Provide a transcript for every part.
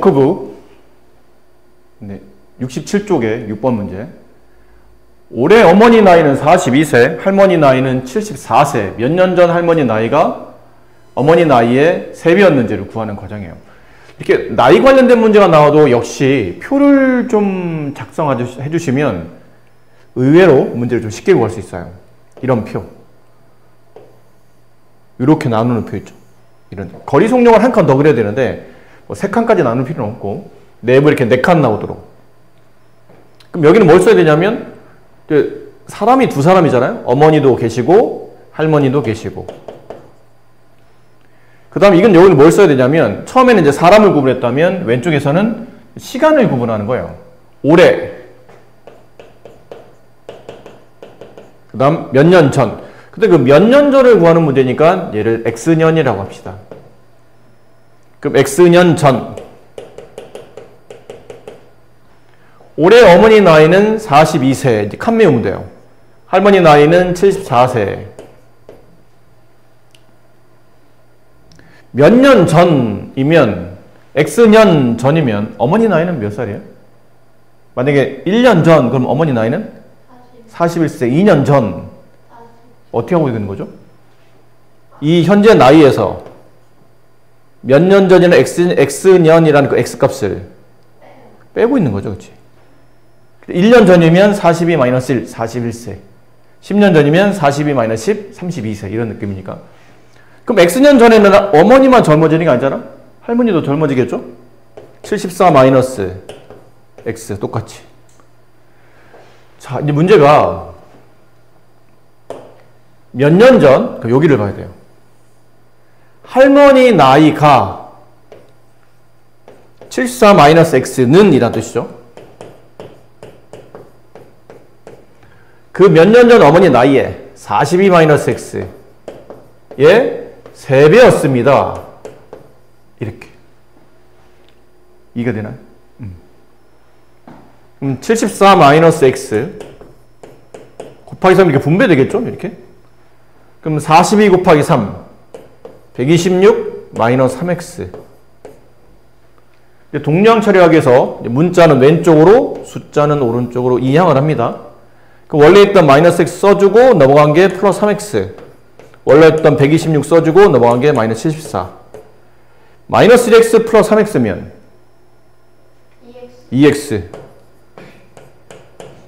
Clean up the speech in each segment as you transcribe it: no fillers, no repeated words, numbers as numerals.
워크북 67쪽에 6번 문제. 올해 어머니 나이는 42세, 할머니 나이는 74세. 몇 년 전 할머니 나이가 어머니 나이의 3배였는지를 구하는 과정이에요. 이렇게 나이 관련된 문제가 나와도 역시 표를 좀 작성해 주시면 의외로 문제를 좀 쉽게 구할 수 있어요. 이런 표. 이렇게 나누는 표 있죠. 이런 거리 속력을 한 칸 더 그려야 되는데 뭐 3칸까지 나눌 필요는 없고 내부 이렇게 4칸 나오도록. 그럼 여기는 뭘 써야 되냐면 사람이 두 사람이잖아요. 어머니도 계시고 할머니도 계시고. 그 다음에 이건 여기는 뭘 써야 되냐면 처음에는 이제 사람을 구분했다면 왼쪽에서는 시간을 구분하는 거예요. 올해. 그 다음 몇 년 전. 근데 그 몇 년 전을 구하는 문제니까 얘를 X년이라고 합시다. 그럼 X년 전. 올해 어머니 나이는 42세. 이제 칸 메우면 돼요. 할머니 나이는 74세. 몇 년 전이면, X년 전이면 어머니 나이는 몇 살이에요? 만약에 1년 전, 그럼 어머니 나이는? 41세. 2년 전. 어떻게 하고 있는 거죠? 이 현재 나이에서 몇 년 전이나 X년이라는 그 X값을 빼고 있는 거죠. 그렇지? 1년 전이면 42-1, 41세. 10년 전이면 42-10, 32세. 이런 느낌이니까. 그럼 X년 전에는 어머니만 젊어지는 게 아니잖아? 할머니도 젊어지겠죠? 74-X. 똑같이. 자, 이제 문제가 몇 년 전, 여기를 봐야 돼요. 할머니 나이가 74-X는 이란 뜻이죠. 그 몇 년 전 어머니 나이에 42-X의 3배였습니다. 이렇게. 이해가 되나요? 74-X 곱하기 3 이렇게 분배되겠죠? 이렇게. 그럼 42 곱하기 3 126 3x. 동량 처리하기 위해서 문자는 왼쪽으로 숫자는 오른쪽으로 이항을 합니다. 그럼 원래 있던 -x 써주고 넘어간 게 플러스 3x. 원래 있던 126 써주고 넘어간 게 -74. -1x 플러스 3x면 2x.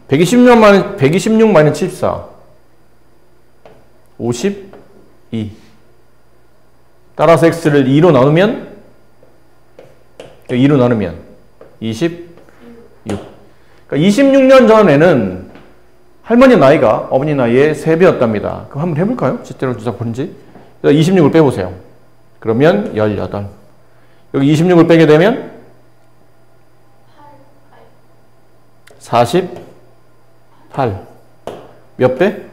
126 -74 52. 따라서 x를 2로 나누면 26. 그러니까 26년 전에는 할머니 나이가 어머니 나이의 3배였답니다. 그럼 한번 해볼까요? 실제로 주사 본지. 26을 빼보세요. 그러면 18. 여기 26을 빼게 되면 48. 몇 배?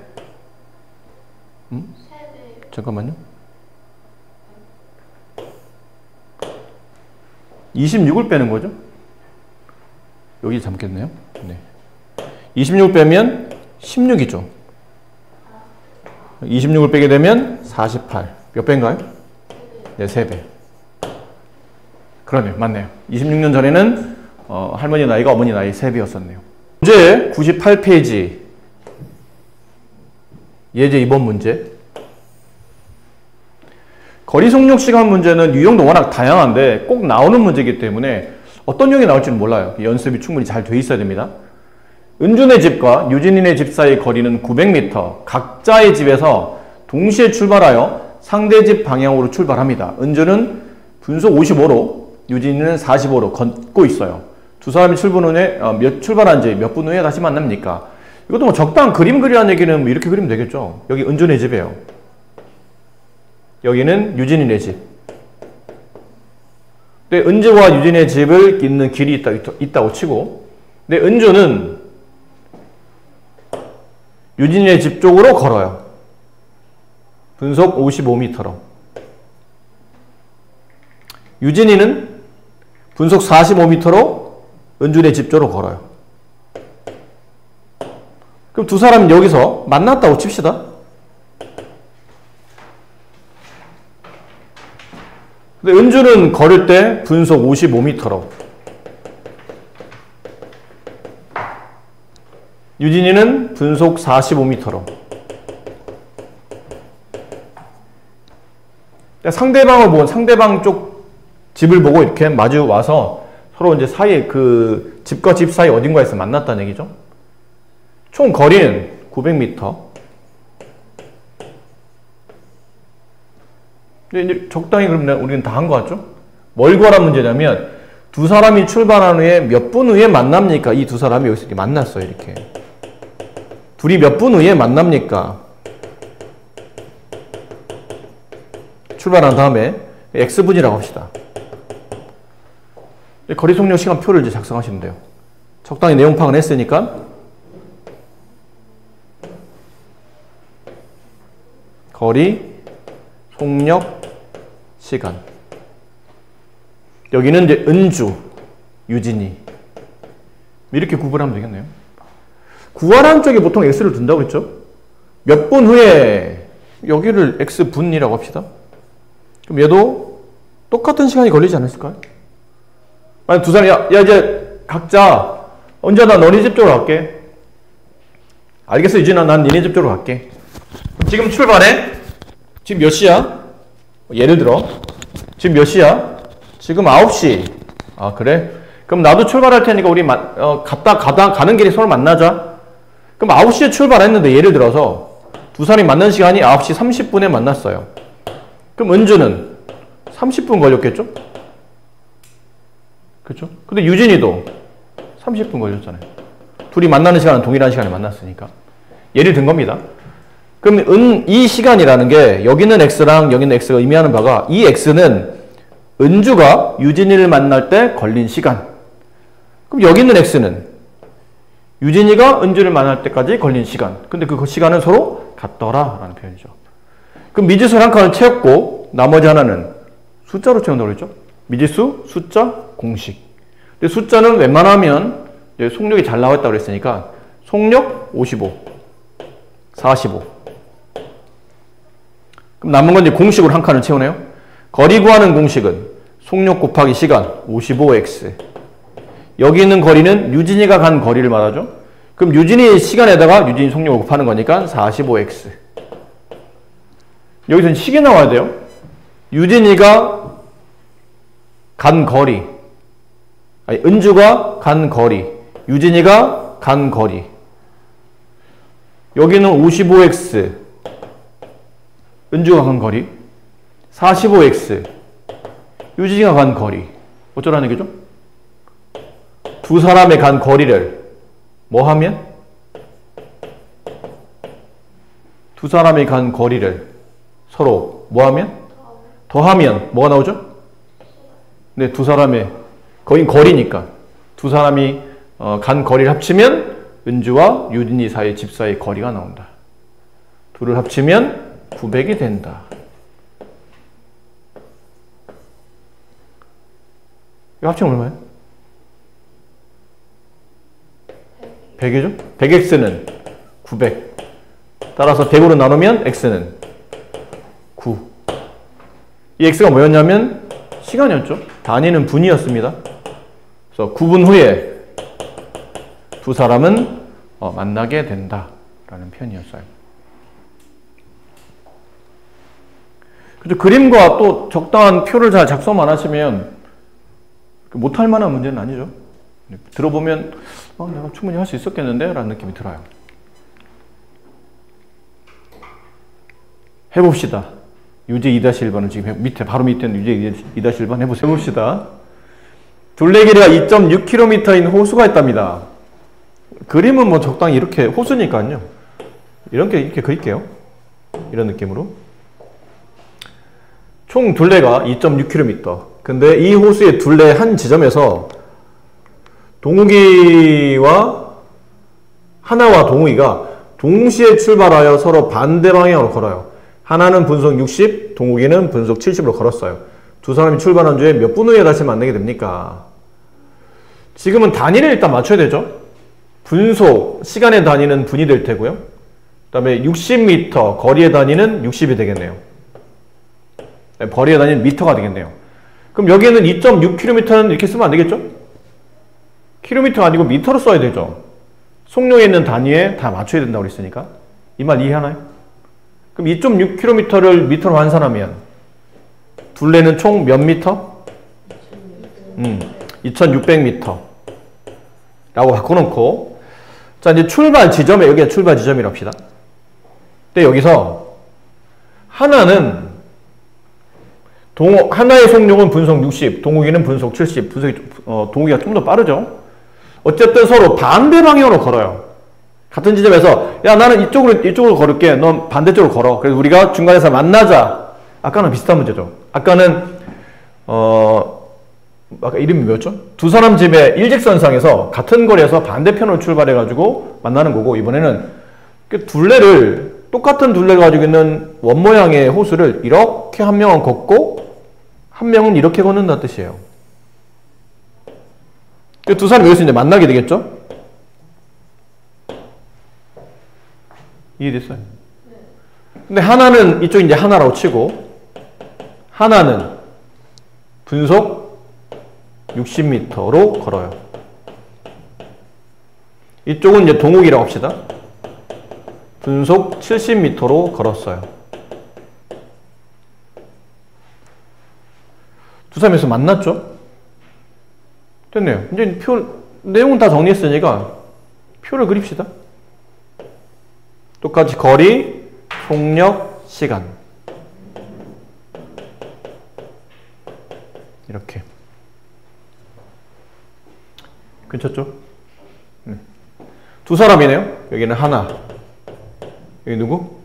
잠깐만요. 26을 빼는 거죠? 여기 잠겼네요. 네. 26을 빼면 16이죠. 26을 빼게 되면 48. 몇 배인가요? 네, 3배. 그러네요. 맞네요. 26년 전에는 할머니 나이가 어머니 나이 3배였었네요. 문제 98페이지. 예제 2번 문제. 거리 속력 시간 문제는 유형도 워낙 다양한데 꼭 나오는 문제이기 때문에 어떤 유형이 나올지는 몰라요. 연습이 충분히 잘 돼 있어야 됩니다. 은준의 집과 유진이네 집 사이의 거리는 900m. 각자의 집에서 동시에 출발하여 상대 집 방향으로 출발합니다. 은준은 분속 55로 유진이는 45로 걷고 있어요. 두 사람이 출발한 지 몇 분 후에 다시 만납니까? 이것도 뭐 적당한 그림 그리라는 얘기는 뭐 이렇게 그리면 되겠죠. 여기 은준의 집이에요. 여기는 유진이네 집. 근데 은주와 유진의 집을 잇는 길이 있다고 치고, 근데 은주는 유진이네 집 쪽으로 걸어요. 분속 55m로. 유진이는 분속 45m로 은주네 집 쪽으로 걸어요. 그럼 두 사람은 여기서 만났다고 칩시다. 근데 은주는 걸을 때 분속 55m로, 유진이는 분속 45m로. 상대방을 보고, 상대방 쪽 집을 보고 이렇게 마주 와서 서로 이제 사이에 그 집과 집 사이 어딘가에서 만났다는 얘기죠. 총 거리는 900m. 근데 이제 적당히 그러면 우리는 다 한 것 같죠? 뭘 구하란 문제냐면, 두 사람이 출발한 후에 몇 분 후에 만납니까? 이 두 사람이 여기서 이렇게 만났어요, 이렇게. 둘이 몇 분 후에 만납니까? 출발한 다음에 X분이라고 합시다. 거리 속력 시간표를 이제 작성하시면 돼요. 적당히 내용 파악을 했으니까 거리 속력 시간. 여기는 이제 은주, 유진이 이렇게 구분하면 되겠네요. 구하라는 쪽에 보통 X를 둔다고 했죠. 몇 분 후에 여기를 X분이라고 합시다. 그럼 얘도 똑같은 시간이 걸리지 않았을까요? 만약 두 사람이 야 이제 각자 언제 나 너네 집 쪽으로 갈게. 알겠어 유진아, 난 니네 집 쪽으로 갈게. 지금 출발해. 지금 몇 시야? 예를 들어 지금 몇 시야? 지금 9시. 아 그래? 그럼 나도 출발할 테니까 우리 가는 길에 서로 만나자. 그럼 9시에 출발했는데 예를 들어서 두 사람이 만난 시간이 9시 30분에 만났어요. 그럼 은주는 30분 걸렸겠죠? 그렇죠? 근데 유진이도 30분 걸렸잖아요. 둘이 만나는 시간은 동일한 시간에 만났으니까. 예를 든 겁니다. 그럼 이 시간이라는 게 여기는 X랑 여기는 X가 의미하는 바가, 이 X는 은주가 유진이를 만날 때 걸린 시간. 그럼 여기 있는 X는 유진이가 은주를 만날 때까지 걸린 시간. 근데 그 시간은 서로 같더라 라는 표현이죠. 그럼 미지수 한 칸을 채웠고 나머지 하나는 숫자로 채운다고 그랬죠. 미지수, 숫자, 공식. 근데 숫자는 웬만하면 속력이 잘 나왔다고 그랬으니까 속력 55, 45. 그럼 남은 건 이제 공식으로 한 칸을 채우네요. 거리 구하는 공식은 속력 곱하기 시간 55x. 여기 있는 거리는 유진이가 간 거리를 말하죠. 그럼 유진이 시간에다가 유진이 속력을 곱하는 거니까 45x. 여기서는 식이 나와야 돼요. 유진이가 간 거리, 아니 은주가 간 거리, 유진이가 간 거리. 여기는 55x, 은주가 간 거리, 45x, 유진이가 간 거리. 어쩌라는 얘기죠? 두 사람의 간 거리를 뭐 하면? 두 사람이 간 거리를 서로 뭐 하면? 더하면 뭐가 나오죠? 네, 두 사람의 거리니까 두 사람이 간 거리를 합치면 은주와 유진이 사이 집 사이 거리가 나온다. 둘을 합치면 900이 된다. 이거 합치면 얼마예요? 100이죠? 100x는 900. 따라서 100으로 나누면 x는 9. 이 x가 뭐였냐면 시간이었죠. 단위는 분이었습니다. 그래서 9분 후에 두 사람은 만나게 된다 라는 표현이었어요. 그죠? 그림과 또 적당한 표를 잘 작성만 하시면 못할 만한 문제는 아니죠. 들어보면 내가 충분히 할 수 있었겠는데 라는 느낌이 들어요. 해봅시다. 유제 2-1번은 지금 바로 밑에 유제 2-1번 해봅시다. 둘레 길이가 2.6km인 호수가 있답니다. 그림은 뭐 적당히 이렇게 호수니까요. 이렇게 그릴게요. 이런 느낌으로. 총 둘레가 2.6km. 근데 이 호수의 둘레 한 지점에서 동욱이와 하나와 동욱이가 동시에 출발하여 서로 반대 방향으로 걸어요. 하나는 분속 60, 동욱이는 분속 70으로 걸었어요. 두 사람이 출발한 주에 몇 분 후에 다시 만나게 됩니까? 지금은 단위를 일단 맞춰야 되죠. 분속, 시간의 단위는 분이 될 테고요. 그 다음에 60m, 거리의 단위는 60이 되겠네요. 거리의 단위는 미터가 되겠네요. 그럼 여기에는 2.6km는 이렇게 쓰면 안 되겠죠? 킬로미터가 아니고 미터로 써야 되죠. 속력에 있는 단위에 다 맞춰야 된다고 그랬으니까. 이 말 이해하나요? 그럼 2.6km를 미터로 환산하면 둘레는 총 몇 미터? 2600m 라고 바꿔놓고, 자, 이제 출발 지점에, 여기가 출발 지점이라고 합시다. 근데 여기서 하나는 하나의 속력은 분속 60, 동욱이는 분속 70, 동욱이가 좀 더 빠르죠. 어쨌든 서로 반대 방향으로 걸어요. 같은 지점에서 야, 나는 이쪽으로 걸을게, 넌 반대쪽으로 걸어. 그래서 우리가 중간에서 만나자. 아까는 비슷한 문제죠. 아까는 아까 이름이 뭐였죠? 두 사람 집의 일직선상에서 같은 거리에서 반대편으로 출발해가지고 만나는 거고, 이번에는 똑같은 둘레를 가지고 있는 원 모양의 호수를 이렇게 한 명은 걷고 한 명은 이렇게 걷는다는 뜻이에요. 두 사람이 여기서 이제 만나게 되겠죠? 이해됐어요? 근데 하나는 이쪽이 이제 하나라고 치고, 하나는 분속 60m로 걸어요. 이쪽은 이제 동욱이라고 합시다. 분속 70m로 걸었어요. 두 사람에서 만났죠? 됐네요. 이제 내용은 다 정리했으니까 표를 그립시다. 똑같이 거리, 속력, 시간. 이렇게. 괜찮죠? 네. 두 사람이네요. 여기는 하나. 여기 누구?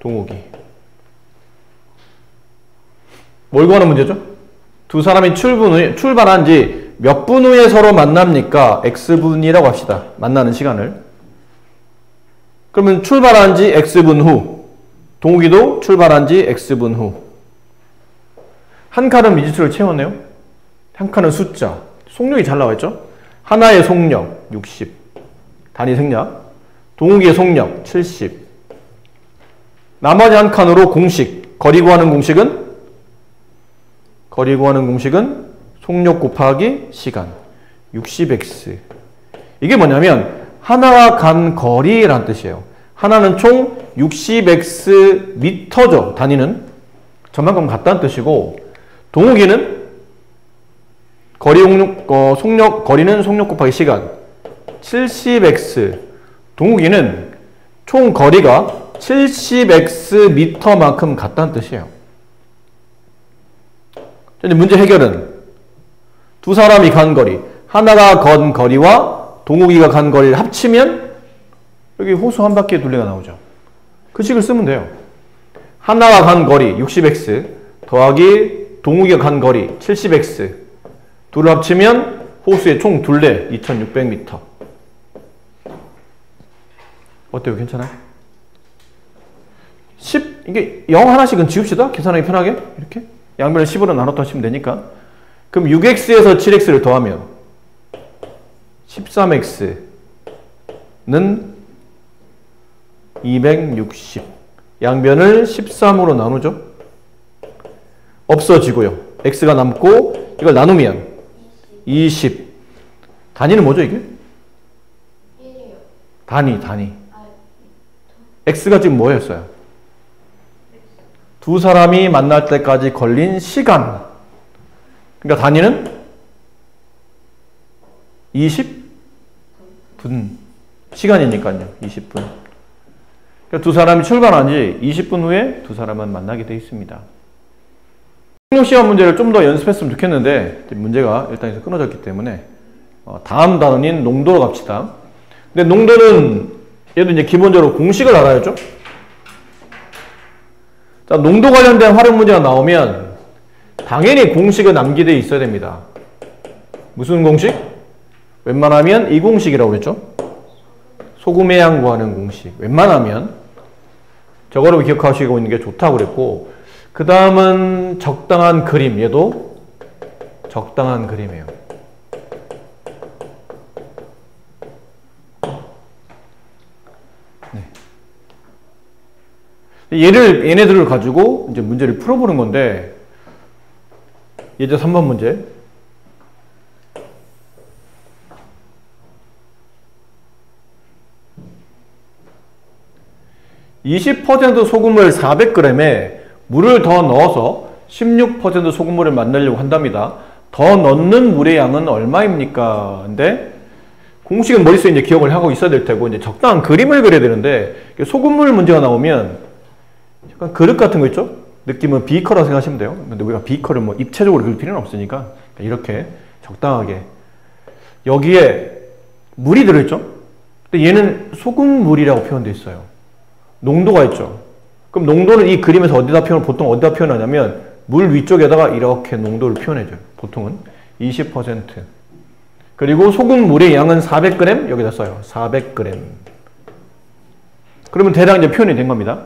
동욱이. 뭘 구하는 문제죠? 두 사람이 출발한 지 몇 분 후에 서로 만납니까? X분이라고 합시다. 만나는 시간을. 그러면 출발한 지 X분 후, 동욱이도 출발한 지 X분 후. 한 칸은 미지수를 채웠네요. 한 칸은 숫자. 속력이 잘 나와 있죠? 하나의 속력 60. 단위 생략. 동욱이의 속력 70. 나머지 한 칸으로 공식. 거리 구하는 공식은 속력 곱하기 시간 60x. 이게 뭐냐면 하나가 간 거리라는 뜻이에요. 하나는 총 60x 미터죠. 단위는 저만큼 같다는 뜻이고, 동욱이는 거리는 속력 곱하기 시간 70x. 동욱이는 총 거리가 70x 미터만큼 같다는 뜻이에요. 이제 문제 해결은 두 사람이 간 거리, 하나가 건 거리와 동욱이가 간 거리를 합치면 여기 호수 한 바퀴의 둘레가 나오죠. 그 식을 쓰면 돼요. 하나가 간 거리 60x 더하기 동욱이가 간 거리 70x 둘을 합치면 호수의 총 둘레 2600m. 어때요? 괜찮아요? 10, 이게 0 하나씩은 지웁시다. 계산하기 편하게. 이렇게. 양변을 10으로 나눴다 하시면 되니까. 그럼 6x에서 7x를 더하면 13x는 260. 양변을 13으로 나누죠. 없어지고요. x가 남고 이걸 나누면 20. 단위는 뭐죠 이게? 단위. x가 지금 뭐였어요? 두 사람이 만날 때까지 걸린 시간. 그러니까 단위는 20분. 시간이니까요. 20분. 그러니까 두 사람이 출발한 지 20분 후에 두 사람은 만나게 되어 있습니다. 속력 시간 문제를 좀 더 연습했으면 좋겠는데 문제가 일단 여기서 끊어졌기 때문에 다음 단원인 농도로 갑시다. 근데 농도는 얘도 이제 기본적으로 공식을 알아야죠. 자, 농도 관련된 활용 문제가 나오면 당연히 공식은 암기되어 있어야 됩니다. 무슨 공식? 웬만하면 이 공식이라고 그랬죠. 소금의 양 구하는 공식. 웬만하면 저거로 기억하시고 있는 게 좋다고 그랬고, 그 다음은 적당한 그림. 얘도 적당한 그림이에요. 얘네들을 가지고 이제 문제를 풀어보는 건데, 예제 3번 문제. (20% 소금을 400g에 물을 더 넣어서 16% 소금물을 만들려고 한답니다. 더 넣는 물의 양은 얼마입니까? 근데 공식은 머릿속에 이제 기억을 하고 있어야 될 테고, 이제 적당한 그림을 그려야 되는데, 소금물 문제가 나오면 약간 그릇 같은 거 있죠? 느낌은 비커라고 생각하시면 돼요. 근데 우리가 비커를 뭐 입체적으로 그릴 필요는 없으니까 이렇게 적당하게. 여기에 물이 들어있죠? 근데 얘는 소금물이라고 표현되어 있어요. 농도가 있죠. 그럼 농도는 이 그림에서 보통 어디다 표현하냐면 물 위쪽에다가 이렇게 농도를 표현해줘요. 보통은 20%. 그리고 소금물의 양은 400g 여기다 써요. 400g. 그러면 대략 이제 표현이 된 겁니다.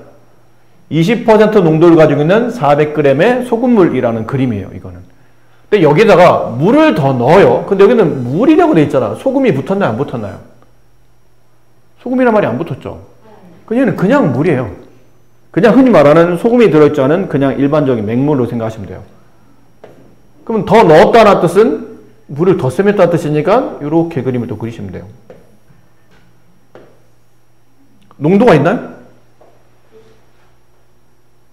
20% 농도를 가지고 있는 400g의 소금물이라는 그림이에요, 이거는. 근데 여기다가 물을 더 넣어요. 근데 여기는 물이라고 돼 있잖아. 소금이 붙었나요, 안 붙었나요? 소금이란 말이 안 붙었죠. 얘는 그냥 물이에요. 그냥 흔히 말하는 소금이 들어있지 않은 그냥 일반적인 맹물로 생각하시면 돼요. 그러면 더 넣었다는 뜻은 물을 더 셈했다는 뜻이니까 이렇게 그림을 또 그리시면 돼요. 농도가 있나요?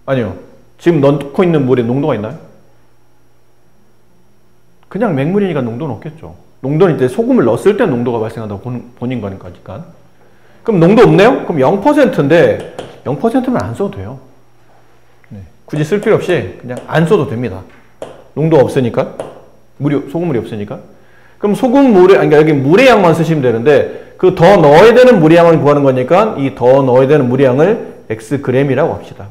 아니요. 지금 넣고 있는 물에 농도가 있나요? 그냥 맹물이니까 농도는 없겠죠. 농도는 이제 소금을 넣었을 때 농도가 발생한다고 보는 거니까. 그럼 농도 없네요? 그럼 0%인데 0%면 안 써도 돼요. 네. 굳이 쓸 필요 없이 그냥 안 써도 됩니다. 농도 없으니까. 소금물이 없으니까. 그럼 그러니까 여기 물의 양만 쓰시면 되는데 그 더 넣어야 되는 물의 양을 구하는 거니까 이 더 넣어야 되는 물의 양을 Xg이라고 합시다.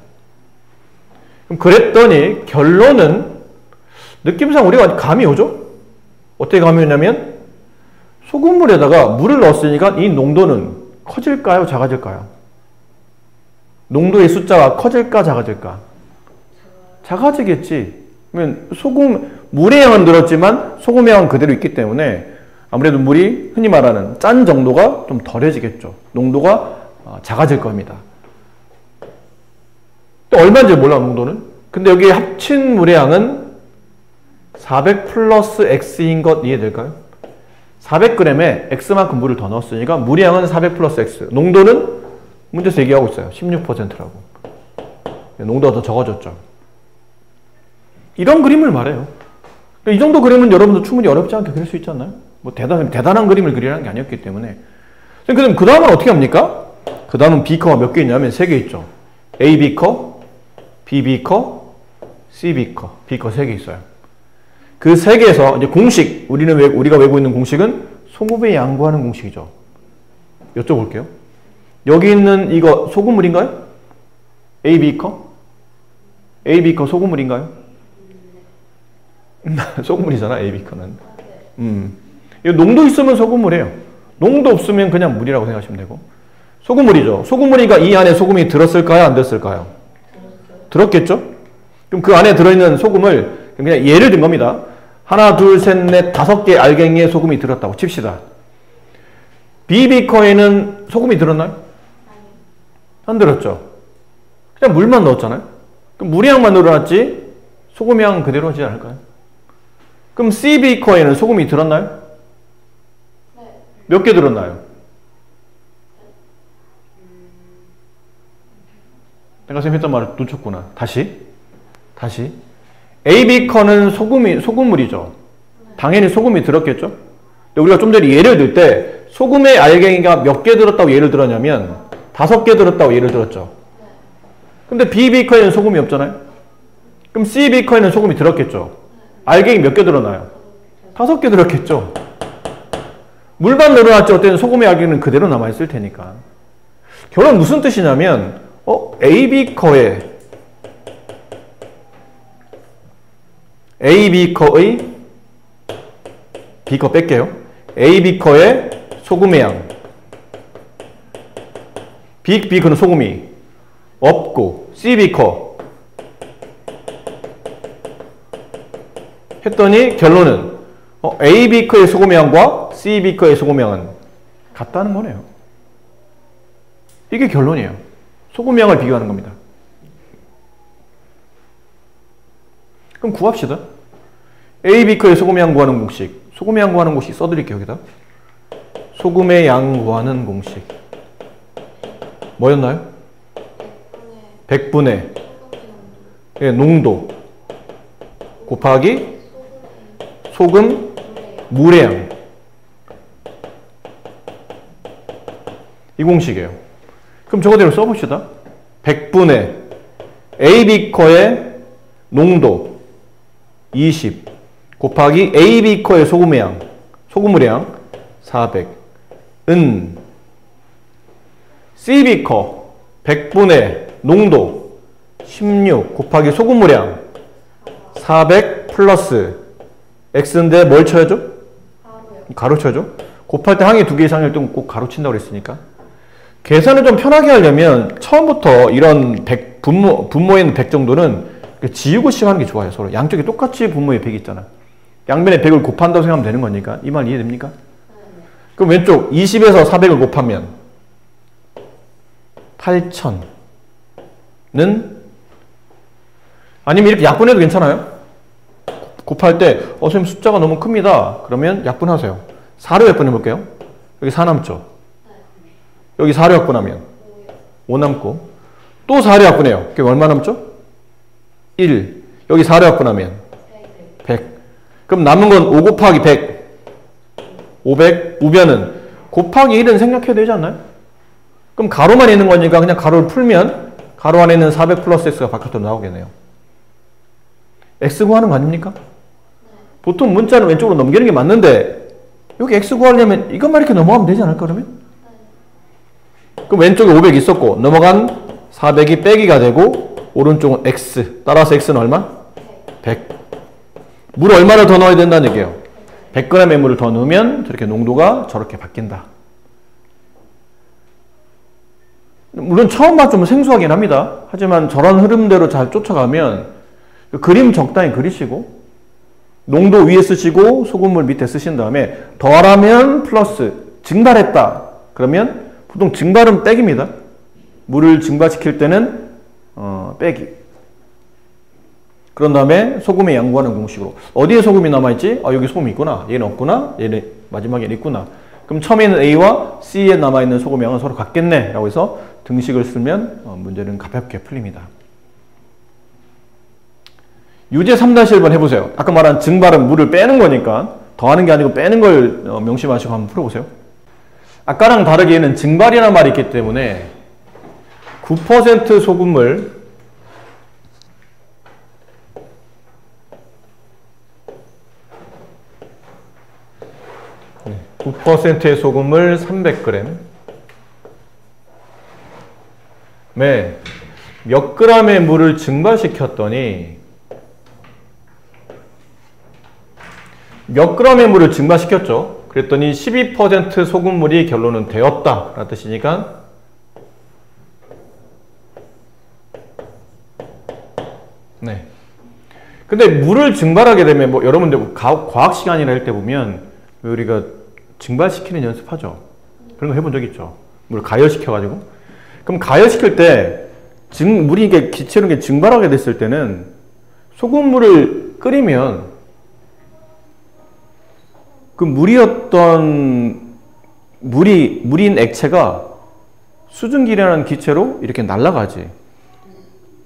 그럼 그랬더니 결론은 느낌상 우리가 감이 오죠? 어떻게 감이 오냐면 소금물에다가 물을 넣었으니까 이 농도는 커질까요? 작아질까요? 농도의 숫자가 커질까? 작아질까? 작아지겠지. 그러면 물의 양은 늘었지만 소금의 양은 그대로 있기 때문에 아무래도 물이 흔히 말하는 짠 정도가 좀 덜해지겠죠. 농도가 작아질 겁니다. 또 얼마인지 몰라, 농도는. 근데 여기 합친 물의 양은 400 플러스 X인 것 이해될까요? 400g에 X만큼 물을 더 넣었으니까 물의 양은 400 플러스 X. 농도는 문제에서 얘기하고 있어요. 16%라고. 농도가 더 적어졌죠. 이런 그림을 말해요. 이 정도 그림은 여러분도 충분히 어렵지 않게 그릴 수 있지 않나요? 뭐 대단한 그림을 그리라는 게 아니었기 때문에. 그럼 그 다음은 어떻게 합니까? 그 다음은 비커가 몇 개 있냐면 3개 있죠. A 비커, B 비커, C 비커. 비커 3개 있어요. 그 3개에서 이제 공식, 우리가 외우고 있는 공식은 소금의 양 구하는 공식이죠. 여쭤볼게요. 여기 있는 이거 소금물인가요? A 비커? A 비커 소금물인가요? 소금물이잖아, A 비커는. 이 농도 있으면 소금물이에요. 농도 없으면 그냥 물이라고 생각하시면 되고. 소금물이죠. 소금물이니까 이 안에 소금이 들었을까요? 안 들었을까요? 들었겠죠? 그럼 그 안에 들어있는 소금을 그냥 예를 든 겁니다. 하나, 둘, 셋, 넷, 5개 알갱이에 소금이 들었다고 칩시다. B비커에는 소금이 들었나요? 안 들었죠. 그냥 물만 넣었잖아요. 그럼 물의 양만 늘어났지 소금의 양은 그대로 하지 않을까요? 그럼 C비커에는 소금이 들었나요? 몇 개 들었나요? 내가 선생님 했던 말을 놓쳤구나. 다시. A비커는 소금물이죠. 당연히 소금이 들었겠죠? 근데 우리가 좀 전에 예를 들 때 소금의 알갱이가 몇 개 들었다고 예를 들었냐면 5개 들었다고 예를 들었죠. 근데 B비커에는 소금이 없잖아요? 그럼 C비커에는 소금이 들었겠죠? 알갱이 몇 개 들었나요? 5개 들었겠죠? 물만 늘어났지 어때는 소금의 알갱이는 그대로 남아있을 테니까. 결론 무슨 뜻이냐면 A비커의 비커 뺄게요. A비커의 소금의 양. B비커는 소금이 없고 C비커 했더니 결론은 A비커의 소금의 양과 C비커의 소금의 양은 같다는 거네요. 이게 결론이에요. 소금의 양을 비교하는 겁니다. 그럼 구합시다. A, B커의 소금의 양 구하는 공식. 소금의 양 구하는 공식 써드릴게요, 여기다. 소금의 양 구하는 공식. 뭐였나요? 100분의 예, 농도 곱하기 소금 물의 양. 이 공식이에요. 그럼 저거대로 써봅시다. 100분의 A, B커의 농도 20 곱하기 A, B커의 소금의 양, 소금물의 양 400 은 C, B커 100분의 농도 16 곱하기 소금물의 양 400 플러스 X인데 뭘 쳐야죠? 가로 쳐야죠. 곱할 때 항이 2개 이상일 때 꼭 가로 친다고 그랬으니까. 계산을 좀 편하게 하려면 처음부터 이런 분모에 있는 100 정도는 지우고 시작하는 게 좋아요. 서로 양쪽이 똑같이 분모에 100 있잖아. 양면에 100을 곱한다고 생각하면 되는 거니까. 이 말 이해됩니까? 그럼 왼쪽 20에서 400을 곱하면 8000는 아니면 이렇게 약분해도 괜찮아요. 곱할 때 선생님 숫자가 너무 큽니다. 그러면 약분하세요. 4로 약분해 볼게요. 여기 4 남죠. 여기 4로 약분하면 5 남고 또 4로 약분해요. 그게 얼마 남죠? 1. 여기 4로 약분하면 100. 그럼 남은 건 5 곱하기 100. 500. 우변은 곱하기 1은 생략해야 되지 않나요? 그럼 가로만 있는 거니까 그냥 가로를 풀면 가로 안에 있는 400 플러스 x가 바깥으로 나오겠네요. x 구하는 거 아닙니까? 보통 문자는 왼쪽으로 넘기는 게 맞는데 여기 x 구하려면 이것만 이렇게 넘어가면 되지 않을까 그러면? 그럼 왼쪽에 500 있었고 넘어간 400이 빼기가 되고 오른쪽은 x. 따라서 x는 얼마? 100. 물 얼마를 더 넣어야 된다는 얘기예요. 100g의 물을 더 넣으면 저렇게 농도가 저렇게 바뀐다. 물론 처음만 좀 생소하긴 합니다. 하지만 저런 흐름대로 잘 쫓아가면 그림 적당히 그리시고 농도 위에 쓰시고 소금물 밑에 쓰신 다음에 덜하면 플러스 증발했다. 그러면 보통 증발은 빼기입니다. 물을 증발시킬 때는 빼기. 그런 다음에 소금의 양 구하는 공식으로 어디에 소금이 남아있지? 여기 소금이 있구나. 얘는 없구나. 얘는 마지막에 있구나. 그럼 처음에 있는 A와 C에 남아있는 소금의 양은 서로 같겠네 라고 해서 등식을 쓰면 문제는 가볍게 풀립니다. 유제 3-1번 해보세요. 아까 말한 증발은 물을 빼는 거니까 더하는 게 아니고 빼는 걸 명심하시고 한번 풀어보세요. 아까랑 다르게 얘는 증발이라는 말이 있기 때문에 9% 소금물 9%의 소금을 300g 몇 g의 물을 증발시켰더니 몇 g의 물을 증발시켰죠. 그랬더니 12% 소금물이 결론은 되었다 라는 뜻이니까 네. 근데 물을 증발하게 되면 뭐 여러분들 과학 시간이나 할 때 보면 우리가 증발시키는 연습하죠. 그런 거 해본 적 있죠. 물을 가열시켜가지고. 그럼 가열시킬 때 물이 이게 기체로 증발하게 됐을 때는 소금물을 끓이면 그 물인 액체가 수증기라는 기체로 이렇게 날아가지.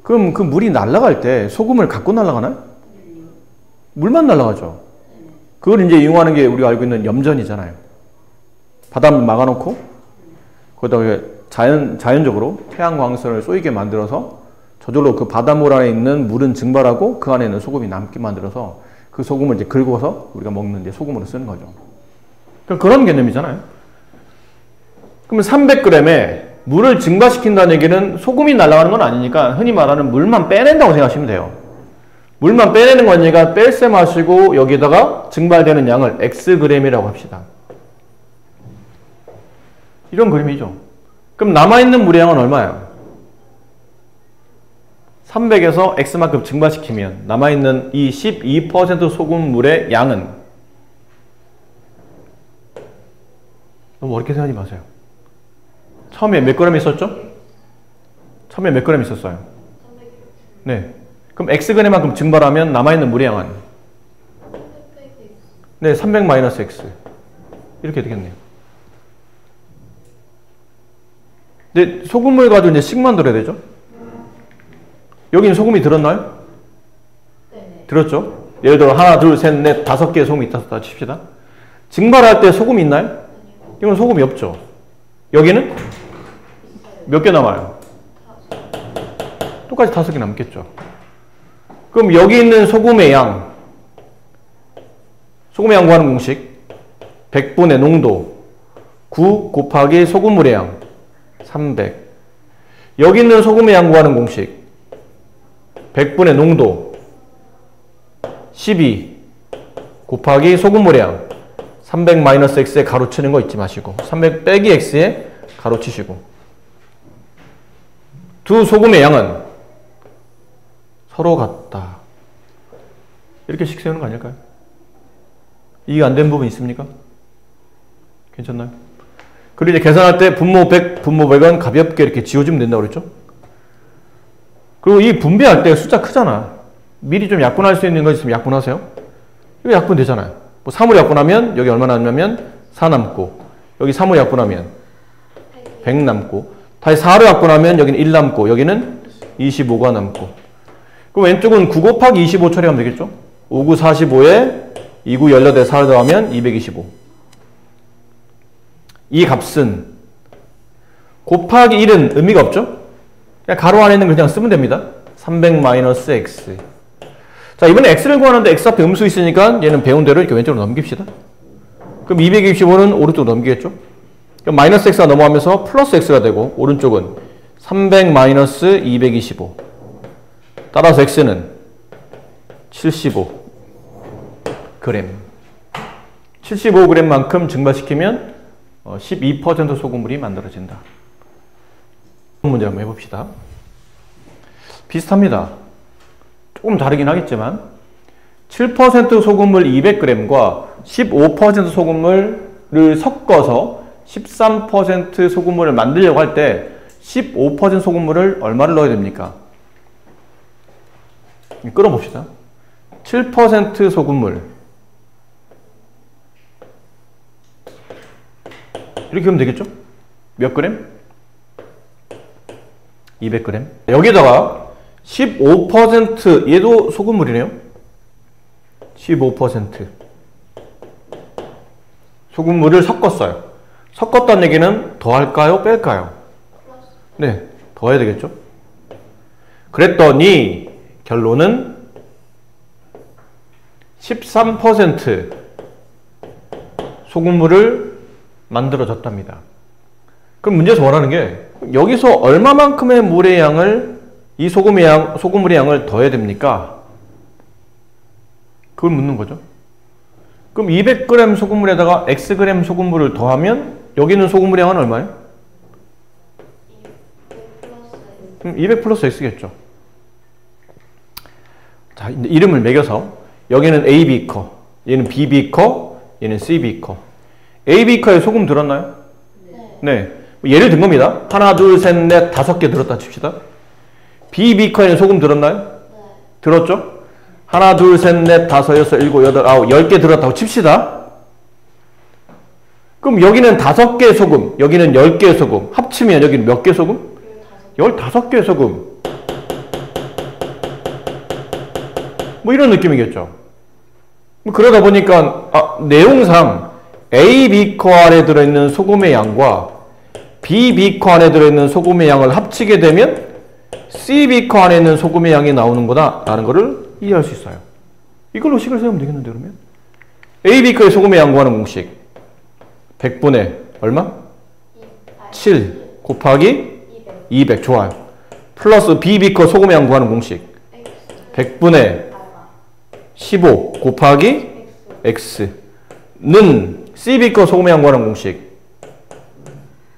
그럼 그 물이 날아갈 때 소금을 갖고 날아가나요? 물만 날아가죠. 그걸 이제 이용하는 게 우리가 알고 있는 염전이잖아요. 바닷물 막아놓고 거기다가 자연적으로 태양광선을 쏘이게 만들어서 저절로 그 바닷물 안에 있는 물은 증발하고 그 안에 있는 소금이 남게 만들어서 그 소금을 이제 긁어서 우리가 먹는 이제 소금으로 쓰는 거죠. 그런 개념이잖아요. 그러면 300g에 물을 증발시킨다는 얘기는 소금이 날아가는 건 아니니까 흔히 말하는 물만 빼낸다고 생각하시면 돼요. 물만 빼내는 거니까 뺄새 마시고 여기다가 증발되는 양을 Xg이라고 합시다. 이런 그림이죠. 그럼 남아있는 물의 양은 얼마예요? 300에서 X만큼 증발시키면 남아있는 이 12% 소금물의 양은 너무 어렵게 생각하지 마세요. 처음에 몇 그램 있었죠? 처음에 몇 그램 있었어요? 네. 그럼 Xg만큼 증발하면 남아있는 물의 양은 네, 300 마이너스 x. 이렇게 되겠네요. 근데 소금을 가지고 이제 식 만들어야 되죠? 여기는 소금이 들었나요? 네. 들었죠? 예를 들어 하나, 둘, 셋, 넷, 5개의 소금이 있다 칩시다. 증발할 때 소금이 있나요? 이건 소금이 없죠. 여기는 몇 개 남아요? 똑같이 5개 남겠죠. 그럼 여기 있는 소금의 양, 소금의 양 구하는 공식 100분의 농도 9 곱하기 소금물의 양 300. 여기 있는 소금의 양 구하는 공식 100분의 농도 12 곱하기 소금물의 양 300 마이너스 x에 가로치는 거 잊지 마시고 300 빼기 x에 가로치시고 두 소금의 양은 서로 같다. 이렇게 식 세우는 거 아닐까요? 이해 안 된 부분 있습니까? 괜찮나요? 그리고 이제 계산할 때 분모 100, 분모 100은 가볍게 이렇게 지워주면 된다고 그랬죠? 그리고 이 분배할 때 숫자 크잖아. 미리 좀 약분할 수 있는 거 있으면 약분하세요. 이거 약분 되잖아요. 뭐 3으로 약분하면 여기 얼마 남냐면 4 남고 여기 3으로 약분하면 100 남고 다시 4로 약분하면 여기는 1 남고 여기는 25가 남고 그럼 왼쪽은 9 곱하기 25 처리하면 되겠죠? 5, 9, 45에 2, 9, 18, 4를 더하면 225. 이 값은 곱하기 1은 의미가 없죠? 그냥 가로 안에 있는 거 그냥 쓰면 됩니다. 300 마이너스 x. 자, 이번에 x를 구하는데 x 앞에 음수 있으니까 얘는 배운 대로 이렇게 왼쪽으로 넘깁시다. 그럼 225는 오른쪽으로 넘기겠죠? 그럼 마이너스 x가 넘어가면서 플러스 x가 되고 오른쪽은 300 마이너스 225. 따라서 x는 75g. 75g만큼 증발시키면 12% 소금물이 만들어진다. 문제 한번 해봅시다. 비슷합니다. 조금 다르긴 하겠지만 7% 소금물 200g과 15% 소금물을 섞어서 13% 소금물을 만들려고 할 때 15% 소금물을 얼마를 넣어야 됩니까? 끌어봅시다. 7% 소금물 이렇게 하면 되겠죠? 몇 그램? 200g. 여기다가 15% 얘도 소금물이네요. 15% 소금물을 섞었어요. 섞었다는 얘기는 더할까요? 뺄까요? 네, 더해야 되겠죠? 그랬더니 결론은 13% 소금물을 만들어졌답니다. 그럼 문제에서 원하는 게 여기서 얼마만큼의 물의 양을 이 소금물의 양을 더해야 됩니까? 그걸 묻는 거죠. 그럼 200g 소금물에다가 xg 소금물을 더하면 여기는 소금물의 양은 얼마예요? 200 플러스 x겠죠. 자, 이름을 매겨서 여기는 A 비커, 얘는 B 비커, 얘는 C 비커. A 비커에 소금 들었나요? 네. 예를 든 겁니다. 하나, 둘, 셋, 넷, 5개 들었다 칩시다. B 비커에는 소금 들었나요? 들었죠? 하나, 둘, 셋, 넷, 5, 6, 7, 8, 9, 10개 들었다고 칩시다. 그럼 여기는 5개 소금, 여기는 10개 소금. 합치면 여기는 몇 개 소금? 15개 소금. 뭐 이런 느낌이겠죠. 그러다 보니까 내용상 A 비커 안에 들어있는 소금의 양과 B 비커 안에 들어있는 소금의 양을 합치게 되면 C 비커 안에 있는 소금의 양이 나오는구나 라는 것을 이해할 수 있어요. 이걸로 식을 세우면 되겠는데 그러면? A 비커의 소금의 양 구하는 공식 100분의 얼마? 7 곱하기 200 좋아요. 플러스 B 비커 소금의 양 구하는 공식 100분의 15 곱하기 x는 C 비커 소금의 양 구하는 공식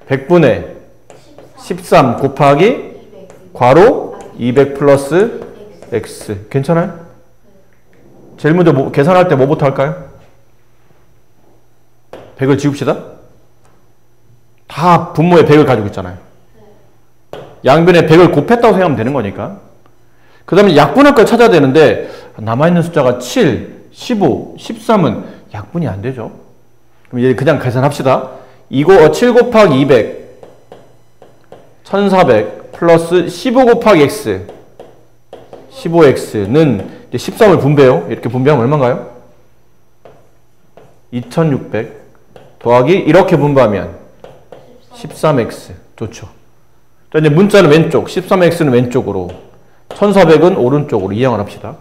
100분의 13 곱하기 괄호 200 플러스 x. 괜찮아요? 제일 먼저 계산할 때 뭐부터 할까요? 100을 지웁시다. 다 분모에 100을 가지고 있잖아요. 양변에 100을 곱했다고 생각하면 되는 거니까. 그 다음에 약분할 걸 찾아야 되는데 남아있는 숫자가 7, 15, 13은 약분이 안 되죠. 그럼 이제 그냥 계산합시다. 이거 7 곱하기 200 1400 플러스 15 곱하기 x 15x는 이제 13을 분배요. 이렇게 분배하면 얼마인가요? 2600 더하기 이렇게 분배하면 13x. 좋죠. 자, 이제 문자는 왼쪽, 13x는 왼쪽으로, 1400은 오른쪽으로 이항을 합시다.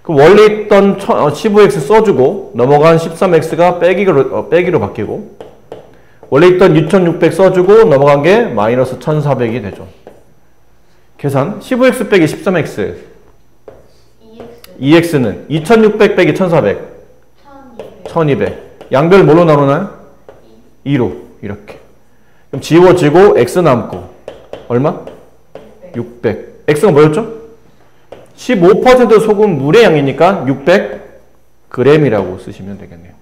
그럼 원래 있던 15x 써주고 넘어간 13x가 빼기로 바뀌고, 원래 있던 2600 써주고 넘어간 게 마이너스 1400이 되죠. 계산 15x 빼기 13x 2x는 2600 빼기 1400 1200 양변을 뭘로 나누나요? 2로 이렇게. 그럼 지워지고 x 남고 얼마? 600. x가 뭐였죠? 15% 소금 물의 양이니까 600g이라고 쓰시면 되겠네요.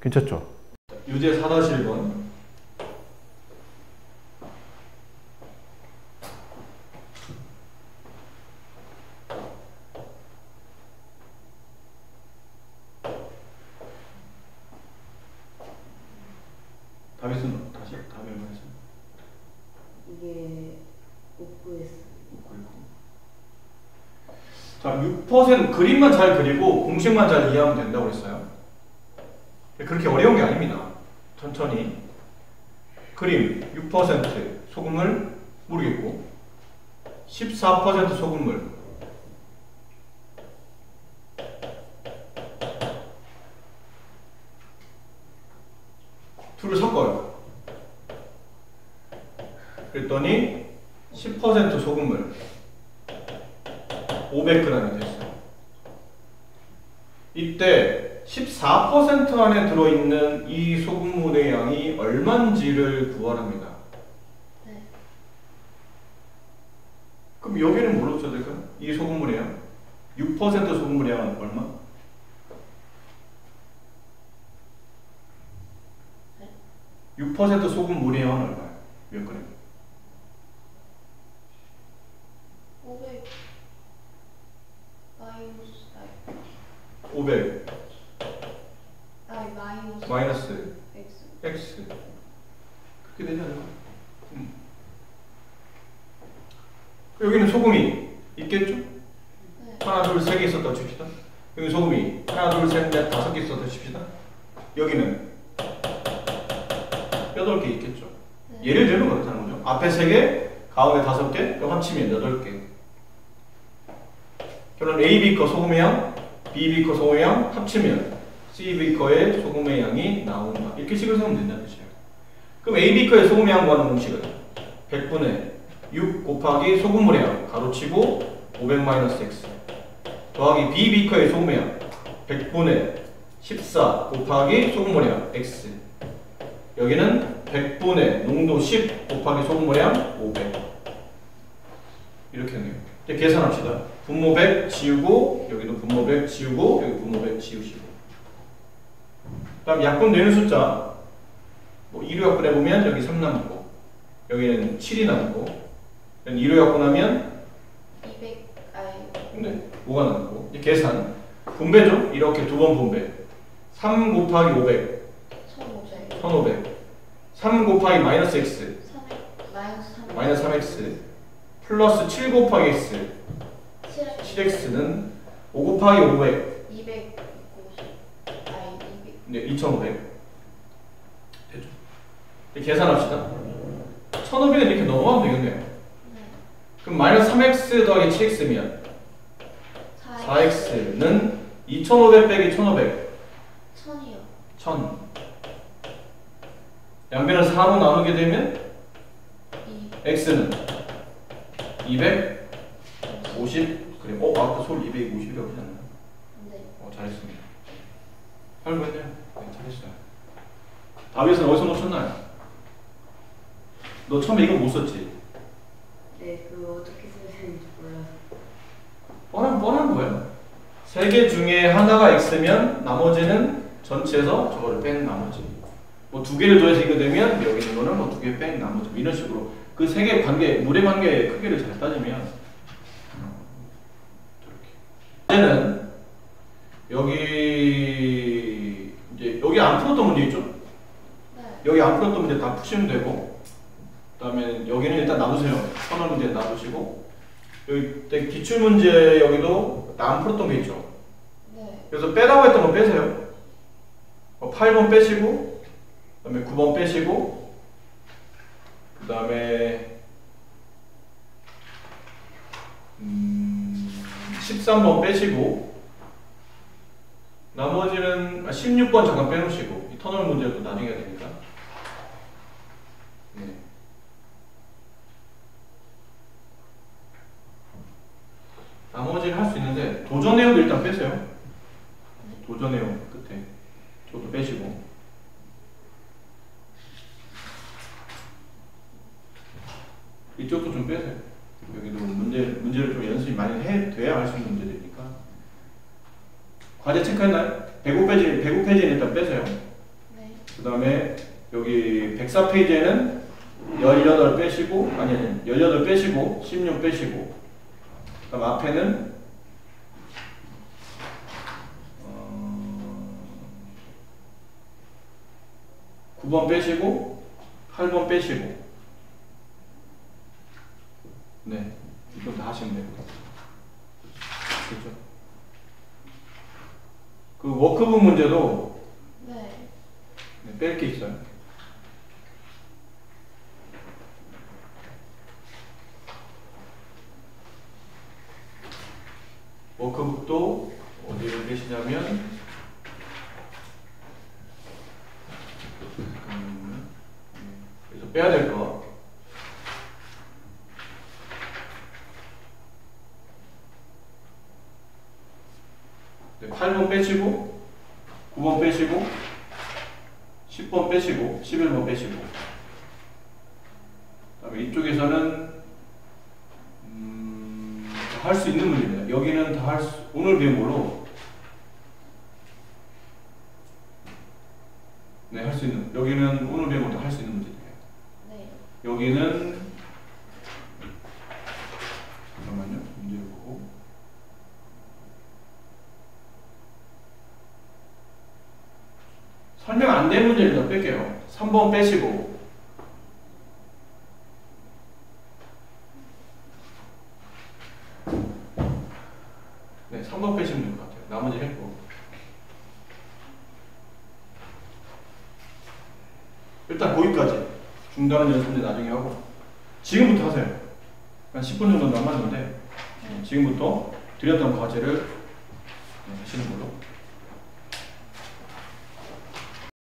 괜찮죠? 유제 4-1번. 답이 다시 답이 얼마였어요? 이게 5구였어. 자, 6% 그림만 잘 그리고 공식만 잘 이해하면 된다고 했어요. 그렇게 어려운 게 아닙니다. 천천히. 그림 6% 소금물 모르겠고 14% 소금물 둘을 섞어요. 그랬더니 10% 소금물 500g이 됐어요. 이때 14% 안에 들어있는 이 소금물의 양이 얼만지를 구하랍니다. 네. 그럼 여기는 뭘로 써야 될까요? 이 소금물의 양 6% 소금물의 양은 얼마? 네. 6% 소금물의 양은 얼마예요? 몇 그램? 500 500 마이너스 x 그렇게 되지 않을까? 여기는 소금이 있겠죠? 네. 하나, 둘, 세 개 있었다고 칩시다. 여기 소금이 하나, 둘, 셋, 넷, 5개 있었다고 칩시다. 여기는 8개 있겠죠? 네. 예를 들면 그렇다는 거죠. 앞에 3개, 가운데 5개, 또 합치면 8개. 결론 A 비커 소금의 양, B 비커 소금의 양 합치면 C 비커의 소금의 양이 나온다. 이렇게 식을 세우면 된다는 뜻이에요. 그럼 A 비커의 소금의 양 구하는 공식은 100분의 6 곱하기 소금물의 양 가로치고 500 마이너스 x 더하기 B 비커의 소금의 양 100분의 14 곱하기 소금물의 양 x 여기는 100분의 농도 10 곱하기 소금물의 양 500 이렇게 했네요. 이제 계산합시다. 분모 100 지우고 여기도 분모 100 지우고 여기 분모 100 지우시고 다음 약분되는 숫자 뭐 2로 약분해보면 여기 3 남고 여기는 7이 남고 2로 약분하면 200 네, 5가 남고 이제 계산 분배죠. 이렇게 두 번 분배 3 곱하기 500 1500 3 곱하기 마이너스 x 마이너스 3x 플러스 7 곱하기 x 7x는 5 곱하기 500 200 네, 2500 되죠. 이제 계산합시다. 1500은 이렇게 넘어가면 되겠네요. 네. 그럼 마이너스 3x 더하기 7x면 4x는 2500 빼기 1500 1000이요. 1000 양변을 4로 나누게 되면 x는 250 그래. 아까 솔 250이라고 하지 않나요? 네. 잘했습니다. 잘 보였네요. 네, 잘했어요. 답에서는 어디서 놓쳤나요? 너 처음에 이거 못 썼지? 네, 그거 어떻게 써야 되는지 몰라서. 뻔한 거예요. 세 개 중에 하나가 x면 나머지는 전체에서 저거를 뺀 나머지. 뭐 두 개를 더해서 이거 되면 여기 있는 거는 뭐 두 개 뺀 나머지. 이런 식으로 그 세 개 관계, 물의 관계의 크기를 잘 따지면 이제는 여기 이제 여기 안 풀었던 문제 있죠? 네. 여기 안 풀었던 문제 다 푸시면 되고, 그다음에 여기는 일단 놔두세요. 선언 문제 놔두시고, 여기 기출 문제 여기도 안 풀었던 게 있죠. 네. 그래서 빼라고 했던 거 빼세요. 8번 빼시고, 그다음에 9번 빼시고, 그다음에 13번 빼시고, 나머지는 16번 잠깐 빼놓으시고, 이 터널 문제도 나중에 해야 되니까. 네. 나머지는 할 수 있는데 도전 내용도 일단 빼세요. 도전 내용 끝에 저도 빼시고. 이쪽도 좀 빼세요. 여기도 문제를 좀 연습이 많이 돼야 할 수 있는 문제들이니까. 과제 체크했나요? 105페이지는 일단 빼세요. 네. 그 다음에 여기 104페이지에는 18 빼시고, 아니 18 빼시고 16 빼시고, 그 다음 앞에는 9번 빼시고 8번 빼시고. 네, 이건 다 하시면 돼요. 그렇죠? 그 워크북 문제도 네. 뺄 게 있어요. 워크북도 어디를 빼시냐면 그래서 빼야 될 거. 네, 8번 빼시고 9번 빼시고 10번 빼시고 11번 빼시고. 그다음에 이쪽에서는 할 수 있는 문제입니다. 여기는 다 오늘 배운 걸로 네, 할 수 있는, 여기는 오늘 배운 것도 할 수 있는 문제예요. 네. 여기는 잠깐만요. 문제를 보고 설명 안 된 문제를 더 뺄게요. 3번 빼시고, 네, 3번 빼시면 될 것 같아요. 나머지 했고. 일단 거기까지. 중단은 연습 이제 나중에 하고. 지금부터 하세요. 한 10분 정도 남았는데, 지금부터 드렸던 과제를 하시는 거예요.